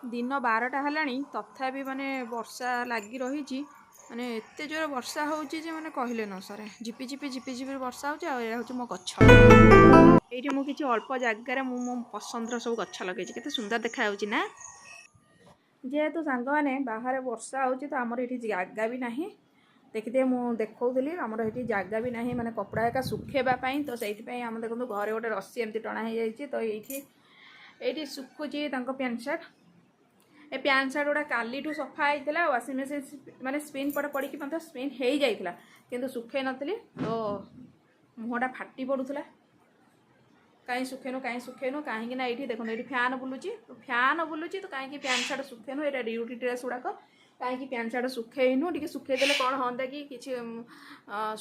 दिन 12टा हेलाणी तथापि माने वर्षा लगी रही माने एते जोर वर्षा होउची जे माने कहले न सरे झिपि झिपि वर्षा होउची आ एरा होउची मो गछ एठी मु किछि अल्प जगार मो पसंदर सब गछ लगे केते सुंदर देखा होउची ना जेहेतु सांग माने बाहर वर्षा होउची तो हमर एठी जगह भी नाही देखिदे मु देखौली हमर एठी जगह भी नाही माने कपड़ा एका सुखेबा पई तो सेठी पई हम देखु घरे गोटे रस्सी एमती टणा हे जाईची तो एठी सुखुची तांको पैंट शर्ट ए पैंट शर्ट गुड़ा काली सफा होता वाशिंग मशीन माने स्पिन पड़े पड़ी मतलब स्पिन हो जाता किंतु सुखे नी तो मुहटा फाटी पड़ूला कहीं सुखेनु कहीं ये देखो ये फैन बुलूची तो फैन बुलूची तो कहीं पैंट शर्ट सुखेनु ये ड्यूटी ड्रेस गुड़ाक कहीं पैंट शर्ट सुखेनु टी सुखेदे कौन हाँ कि किसी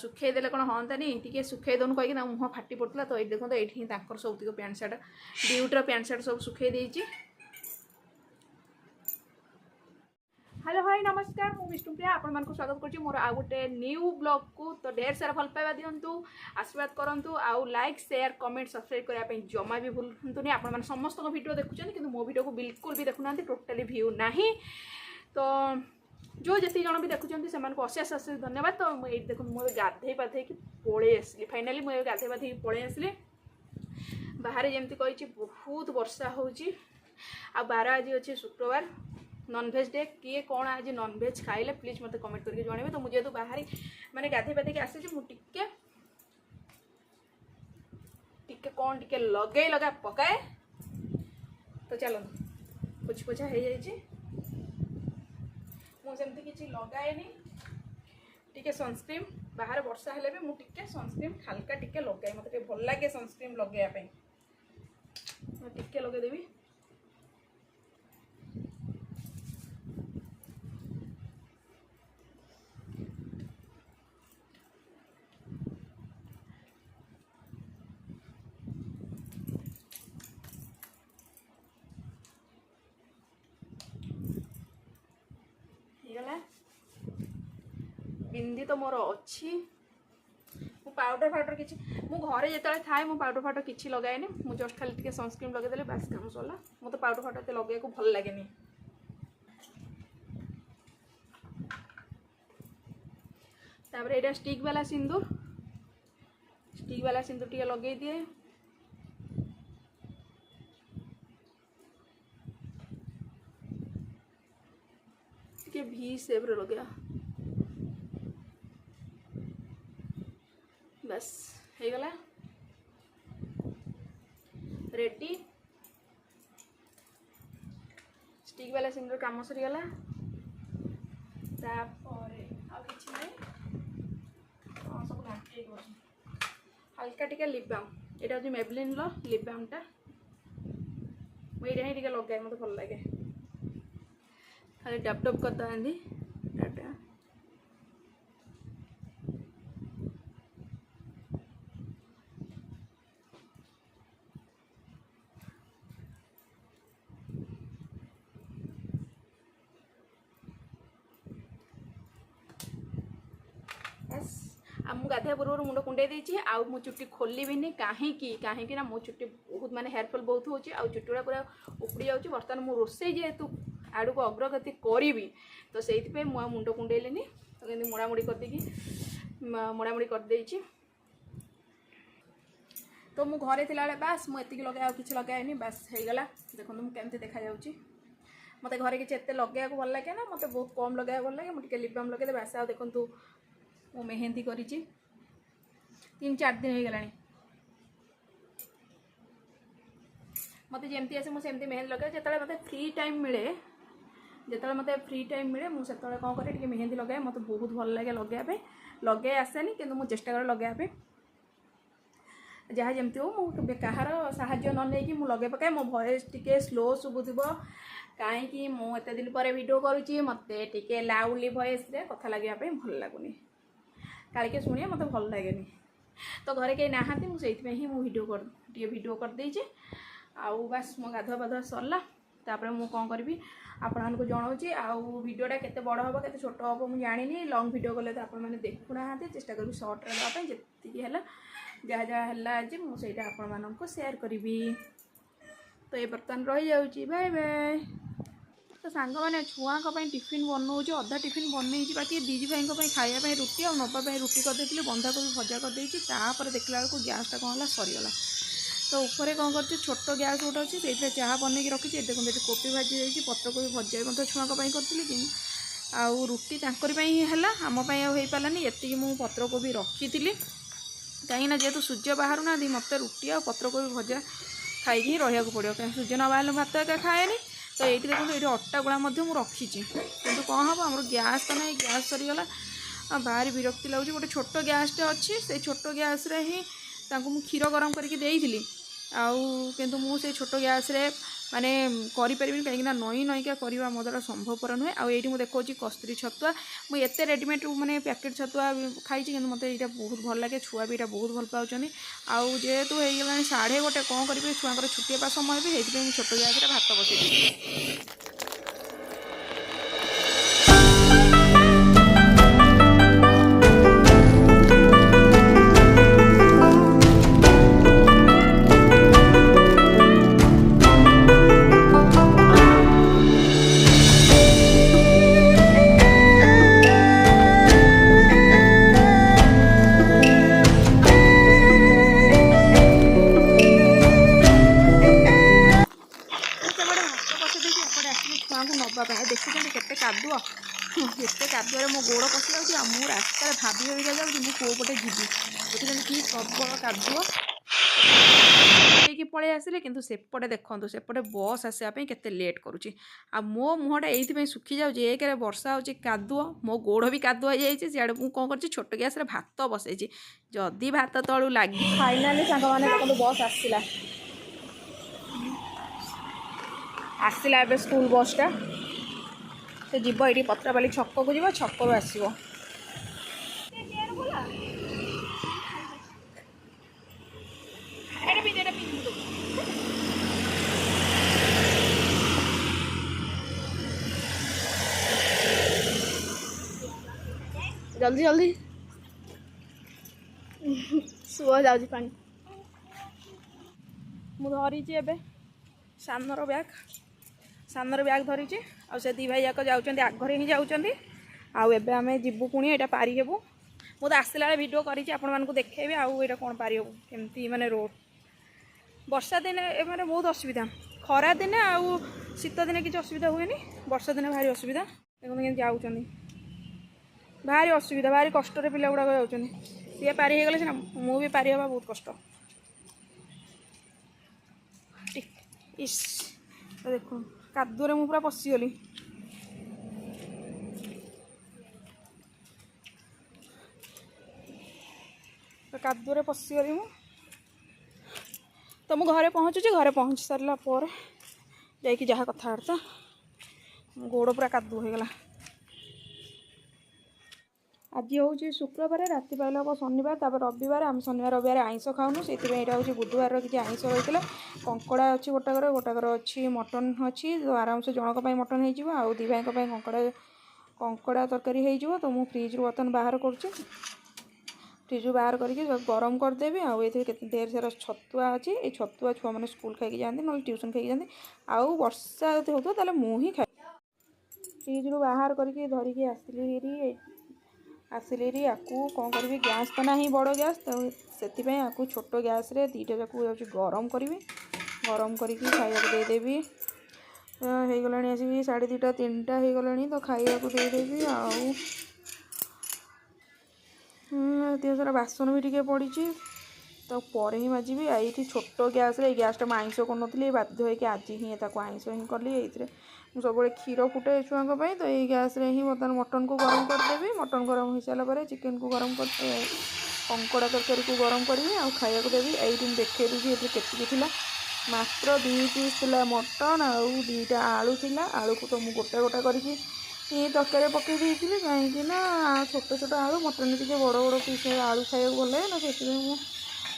सुखेदे कौन हाँतानी टी सुखेदनु कहीं मुह फाटी पड़ूला तो ये देखो ये सबूक पैंट शर्ट ड्यूटर पैंट शर्ट सब सुखे देती। हेलो हाय नमस्कार मु विष्णुप्रिया आपण मानक स्वागत करछि मोर आ गोटे न्यू ब्लॉग को तो ढेर सारा भल पाइबा दियंतु आशीर्वाद करंतु आउ लाइक शेयर कमेंट सब्सक्राइब करिया पे जमा भी भूलंतुनी आपण मान समस्त को वीडियो देखुछन किंतु मो वीडियो को बिल्कुल भी देखुना टोटली व्यू नाही तो जो जति जण भी देखुछन से को अशेष अशेष धन्यवाद। तो ये देखो मो गाधे पाधे कि पळे आसली फाइनली मो गाधे पाधे कि पळे आसली बाहर जेमती कहिछि बहुत वर्षा होउछि आ 12 आज अछि शुक्रवार नॉनभेज डे किए कौन आज नॉनभेज खाइले प्लीज मत कमेंट करके जनइबे। तो मुझे तो बाहरी माने गाधे पाधे के आसी मु टिके कौन टिके लगे लगा पकाए तो चलो पोछ पोछा हो जाइए मुझे किसी लगाएनि टिके सनस्क्रीन बाहर वर्षा हेले भी मुझे सनस्क्रीन हल्का टिके लगाए मत भल लगे सनस्क्रीन लगाइबा टिके लगेदेवी बिंदी तो मोर अच्छी मु पाउडर फाउडर किसी मु घरे जो थाए मु पाउडर फाउडर किसी लगाएनि मु जस्ट खाली टिके सनस्क्रीन लगेदेले बास काम सरला मत तो पाउडर फाउडर लगे को भल लगे तापर एटा स्टिक वाला सिंदूर टिके लगे दिए टिके भी शेप रे लगे बस हो गला रेडी स्टिक वाला सिंदूर काम सरीगला सब घाटे हल्का टिके लिप बाम यहाँ हूँ मेबलिन लिप बामटा मुझे ही टिके लगाए मत भल लगे खाली डब डब कर दिखाती मु गाधा पूर्व मुंड कुंडे देती आउ मो चुट्टी खोलि कहीं ना मो चुट्टी बहुत माने हेयरफॉल बहुत होची आउ चुट्टी गुड़ा पूरा उपड़ी जाऊँगी बर्तमान मु रोसे जेहेतु आड़ को अग्रगति करी तो से मुंड कुंडेली तो मुड़ामुड़ी करदे तो मु घरे थिला बास मुझे लगे किसी लगाएनि बास हो गला देखो मुझे देखा जाऊँगी मत घरे किसी एत लगे भल लगे ना मत बहुत कम लगे भल लगे मुझे लिप बाम लगे बास आ देखु मु मेहंदी करी 3-4 दिन हो गला मत जमती आसे मुझे मेहंदी लगे जो मत फ्री टाइम मिले जो मत फ्री टाइम मिले मुझे कौन करे मेहंदी लगे मत बहुत भल लगे लगे आसेनि कि मुझे चेष्टा कर लगे जहाँ जमती हो मुझे कहार साहाय्य न नहीं कि लगे पकाए मो वॉइस टिके स्लो शुभुव कहीं मुझे दिन पर वीडियो करुँची मत टिके लाउडली वॉइस रे कथा लगे भल लगुनि काले के शुणिए मत भल लगे तो घरे कहीं नहांती मुझे ही वीडियो कर देचे आउ बास मो गाधुआ पाधुआ सरला तापर मु कौन करी आपण को जनाऊँगी आउ वीडियोटा केते बड़ हम के छोट हम मुझे जानी लंग वीडियो गले तो आपण मैंने देखुना चेष्टा करी सर्ट रही जी है जहाँ जहाँ है आज मुझे आपण मानक शेयर करी तो ये बर्तमान रही जाऊँगी बाय बाय। तो सांग मैंने छुआ टिफिन बनाऊँ अधा टिफिन बनई बाकी दीदी भाई खायापी रुटी और नापी रुटी करदे बंधाकोबी भजा करदे तापर देखला बेलू गैसटा कौन है सरीगला तो ऊपर कौन कर छोट गैस गोटे अच्छी से चाह बनई रखी देखते ये कोबी भाजी जाइए पत्रकोबी भजा भी छुआ करी आउ रुटी है आमपाई हो पारानी ये मुझे पत्रकोबी रखी कहीं जेहेतु सूर्य बाहर ना मत रुटी आ पत्रकोबी भजा खाई रहा पड़ो कहीं सूर्य न बाहर भात एका खाएनि तो ये देखो ये अटा गुला रखी किंतु कौन हम आम गैस तो ना गैस सरीगला भारी विरक्ति लगुच गोटे छोट गैसटे अच्छी से छोट गैस ही क्षीर गरम करके देइथिली किंतु मुझे छोट गैस रे माने करि परिबिनी कहीं नई नईका करवा मो द्वारा संभवपर नुहे आईटी मुझे देखा कस्तूरी छतुआ मुझे रेडीमेड माने पैकेट छतुआ खाई कि मतलब यहाँ बहुत भल लगे छुआ भी यहाँ बहुत भल पाँच आउ जेहेतु हो गला 1:30 कौन करेंगे छुआ छुट्टिया समय भी ये छोट गैस भात बसई देखुं के कादुआ एत कादुआ मो गोड़ पशि जाऊँ रास्तार भाभी भाविका जाऊँगी मुझे कौ पटे जी देखुं कि प्रबल कादुआ पलि आसिले किंतु सेपटे देखो सेपटे बस आसापी केते लेट करुच्ची आ मो मुहटा ये सुखी जाऊँगी एक वर्षा हो कादुआ मो गोड़ भी कादुआ जाइए सियाड़े मुझे कौन कर छोट गैस भात बसई जदि भात तलू लगे फाइनाली सांग बस आसला ए स्कूल बसटा से जीव ये पत्रापाली छक को जीव छक आसो जल्दी जल्दी सुआ जाऊँ पानी मुझे धरी सामर बैग धरी आ से दी भाई जाक जाऊँच आगे ही जाऊँच आबे आम जीवु पुणी यहाँ पारि हेबू मुझे आसला भिडियो करी आपण मानक देखेबी आउ ये कौन पारि हेबू केमती माने रोड वर्षा दिन माने बहुत असुविधा खरा दिने आउ शीत दिने किसी असुविधा हुए वर्षा दिने भारी असुविधा देखते के जाऊँ भारी असुविधा भारी कष्ट पिला गुड़ाक जाऊँ सी पारि गले सीना मु भी पारि हवा बहुत कष्ट इस देख कादुरे मु पूरा पशिगली कादुरे पशिगली मु तो मु घरे पहुँचुची घरे पहुँच सारा पर जाकि जहाँ कथबार्ता गोड़ पूरा कादु हो गला आज हूँ शुक्रवार राति पाइला हम शनिवार तापर रविवार आम शनिवार रविवार आइंस खाऊनु से यहाँ हूँ बुधवार किसी आइंस रही कंकड़ा अच्छी गोटाकर अच्छी मटन अच्छी तो आराम से जनक मटन हो दी भाई कंकड़ा तरकारी हो तो मुझे फ्रिज बर्तन बाहर करुँच फ्रिज बाहर करके गरम करदेवी आउ ये ढेर सारा छतुआ अच्छी ये छतुआ छुआ मैंने स्कूल खाई जाती ना ट्यूशन खाई जाती आउ वर्षा होता मुझे खाई फ्रिज रू बाहर करके धरिकी आसिली आपको कौन करी गैस तो ना बड़ गैस तो से छोट गैस रे दीटा जाक गरम करी गरम करके खाया देदेवी हो गला आसिक 2:30 3टा हो गला तो खाया देदेवी आउ सारा बासन भी टे पड़ी तो पर ही माजिबी ये छोट गैस रे गैसटा मुझे आइंस कर बाध्य हो आज ही आइंस ही कली ये सब क्षीर फुटे छुआ तो ये गैस रे ही बर्तमान मटन को गरम करदेवी मटन गरम हो सारापर चिकेन को गरम कर कंकड़ा तरकारी को गरम करी आ खाया देवी ये देखे दूसरी ये मात्र 2 पीस थी मटन आउ 2टा आलू थी आलू को तो मुझे गोटा गोटा करके तरकारी पकई देती कहीं छोट छोट आलू मटन टे बड़ बड़ पीस आलू खाया भल लगे ना से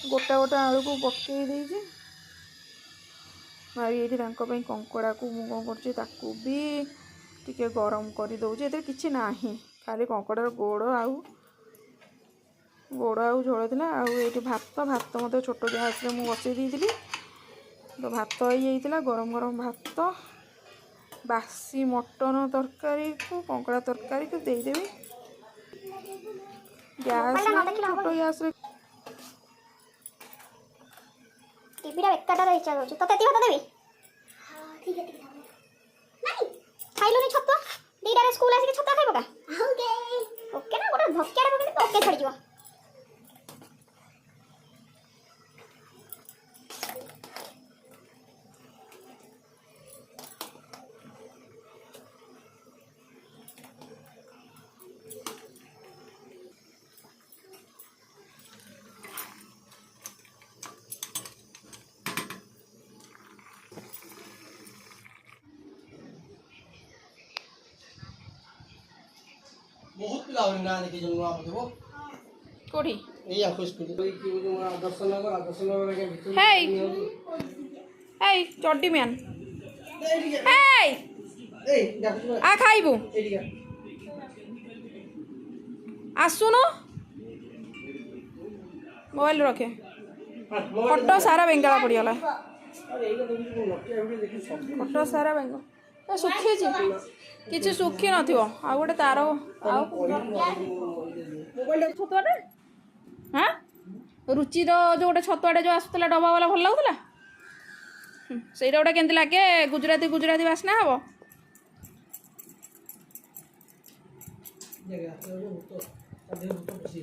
गोटा गोटा आलू को पकई देती ये कंकड़ा को मुझे कौन कर गरम कर दौर ये कि ना खाली कंकड़ार गोड़ आउ झोल था आउ भात भात मत छोट गैस मुझे बसई दी तो भात हो गरम गरम भात ବାସି ମଟନ ତରକାରୀକୁ କଙ୍କଡ଼ା ତରକାରୀକୁ ଦେଇଦେବି ଗ୍ୟାସ୍ ଛୋଟ ଗ୍ୟାସ୍ରେ। টিভিটা বেকারটার ইচ্ছা করছে তো তেতি হতে দেবি ঠিক আছে নাই খাইলনি ছতু দিটারে স্কুল আসি ছতু খাইব কা ওকে ওকে না গোটা ধক্কারে পকে ওকে ছড়ি ଯିବ। बहुत पिला गाँ देखी जन्म आप କୋଉଠି এই আখো স্কুল দর্শন নগর ভিতর হেই এই চড্ডি ম্যান এই এই দেখো আ খাইবু এইদিকে আসুনো মোবাইল রখে ফটো সারা বেঙ্গালা পড়িগলা আরে এইটা দেখি নটিয়া ভিডিও দেখি সব ফটো সারা বেঙ্গ শুଖିଛି କିଛି ଶୁଖି ନଥିବ ଆଉ ଗୋଟେ ତାର ଆଉ ମୋବାଇଲ ଛତୁଆଟା ହାଁ ରୁଚିର ଯେଉଁ ଗୋଟେ ଛତୁଆଟେ ଯେଉଁ ଆସୁଥିଲା ଡବା ବାଲା ଭଲ ଲାଗୁଥିଲା ସେଇଟା ଗୋଟେ କେମିତି ଲାଗେ ଗୁଜୁରାତି ଗୁଜୁରାତି ବାସ୍ନା ହବ। ଜାଗା ତ ବହୁତ ଅଧିକ ବେଶୀ